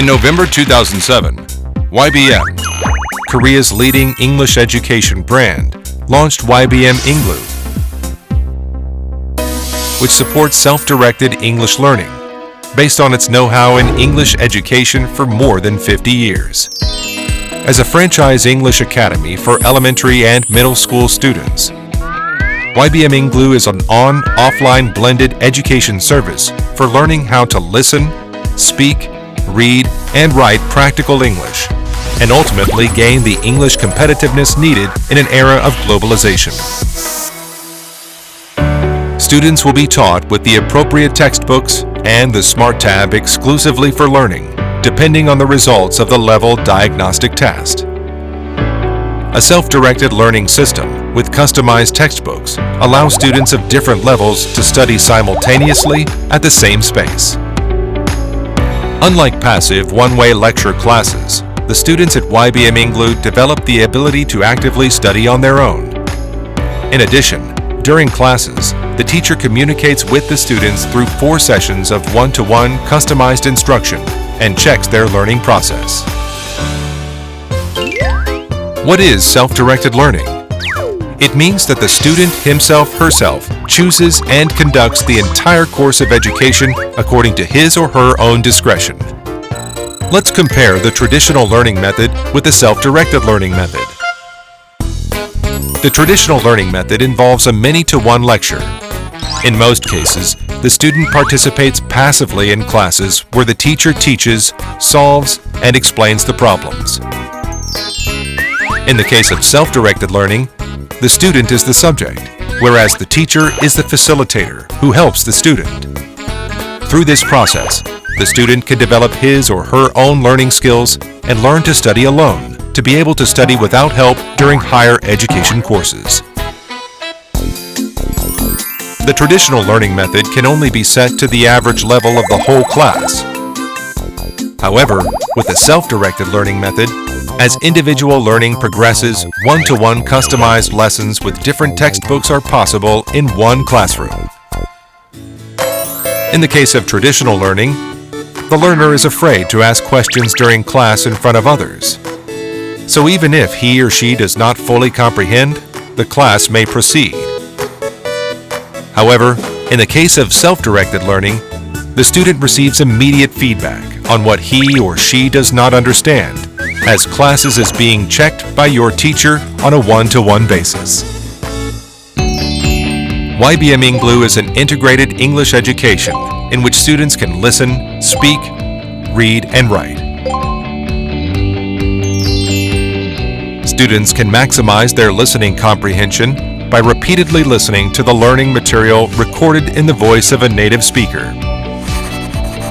In November 2007, YBM, Korea's leading English education brand, launched YBM 잉글루, which supports self-directed English learning based on its know-how in English education for more than 50 years. As a franchise English academy for elementary and middle school students, YBM 잉글루 is an on-offline blended education service for learning how to listen, speak, read, and write practical English, and ultimately gain the English competitiveness needed in an era of globalization. Students will be taught with the appropriate textbooks and the Smart Tab exclusively for learning, depending on the results of the level diagnostic test. A self-directed learning system with customized textbooks allows students of different levels to study simultaneously at the same space. Unlike passive one-way lecture classes, the students at YBM 잉글루 develop the ability to actively study on their own. In addition, during classes, the teacher communicates with the students through 4 sessions of one-to-one customized instruction and checks their learning process. What is self-directed learning? It means that the student himself/herself chooses and conducts the entire course of education according to his or her own discretion. Let's compare the traditional learning method with the self-directed learning method. The traditional learning method involves a many-to-one lecture. In most cases, the student participates passively in classes where the teacher teaches, solves, and explains the problems. In the case of self-directed learning, the student is the subject, whereas the teacher is the facilitator who helps the student. Through this process, the student can develop his or her own learning skills and learn to study alone, to be able to study without help during higher education courses. The traditional learning method can only be set to the average level of the whole class. However, with the self-directed learning method, as individual learning progresses, one-to-one customized lessons with different textbooks are possible in one classroom. In the case of traditional learning, the learner is afraid to ask questions during class in front of others. So even if he or she does not fully comprehend, the class may proceed. However, in the case of self-directed learning, the student receives immediate feedback on what he or she does not understand, as classes is being checked by your teacher on a one-to-one basis. YBM 잉글루 is an integrated English education in which students can listen, speak, read, and write. Students can maximize their listening comprehension by repeatedly listening to the learning material recorded in the voice of a native speaker.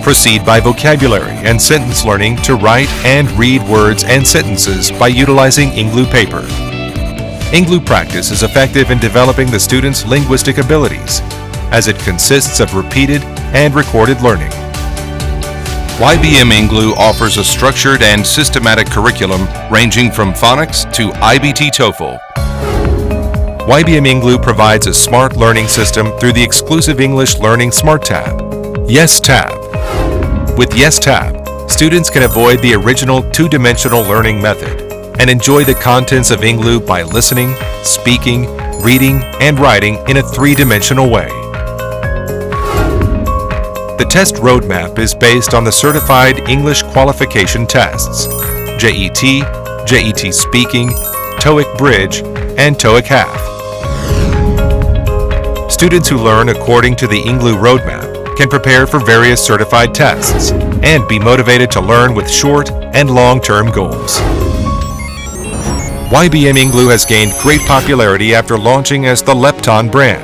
Proceed by vocabulary and sentence learning to write and read words and sentences by utilizing 잉글루 paper. 잉글루 practice is effective in developing the students' linguistic abilities, as it consists of repeated and recorded learning. YBM 잉글루 offers a structured and systematic curriculum ranging from phonics to IBT TOEFL. YBM 잉글루 provides a smart learning system through the exclusive English Learning Smart Tab, Yes Tab. With Yes Tab, students can avoid the original two-dimensional learning method and enjoy the contents of 잉글루 by listening, speaking, reading, and writing in a three-dimensional way. The test roadmap is based on the Certified English Qualification Tests, JET, JET Speaking, TOEIC Bridge, and TOEIC Half. Students who learn according to the 잉글루 roadmap can prepare for various certified tests and be motivated to learn with short and long-term goals. YBM 잉글루 has gained great popularity after launching as the Lepton brand,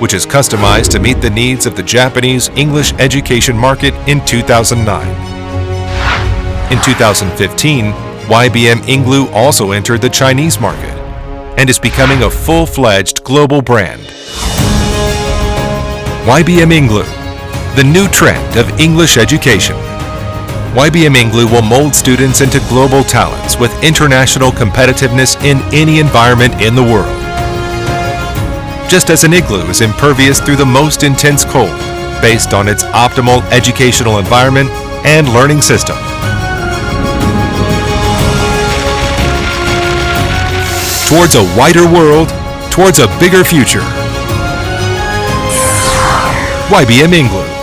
which is customized to meet the needs of the Japanese English education market in 2009. In 2015, YBM 잉글루 also entered the Chinese market and is becoming a full-fledged global brand. YBM 잉글루, the new trend of English education. YBM 잉글루 will mold students into global talents with international competitiveness in any environment in the world. Just as an igloo is impervious through the most intense cold, based on its optimal educational environment and learning system, towards a wider world, towards a bigger future. YBM 잉글루.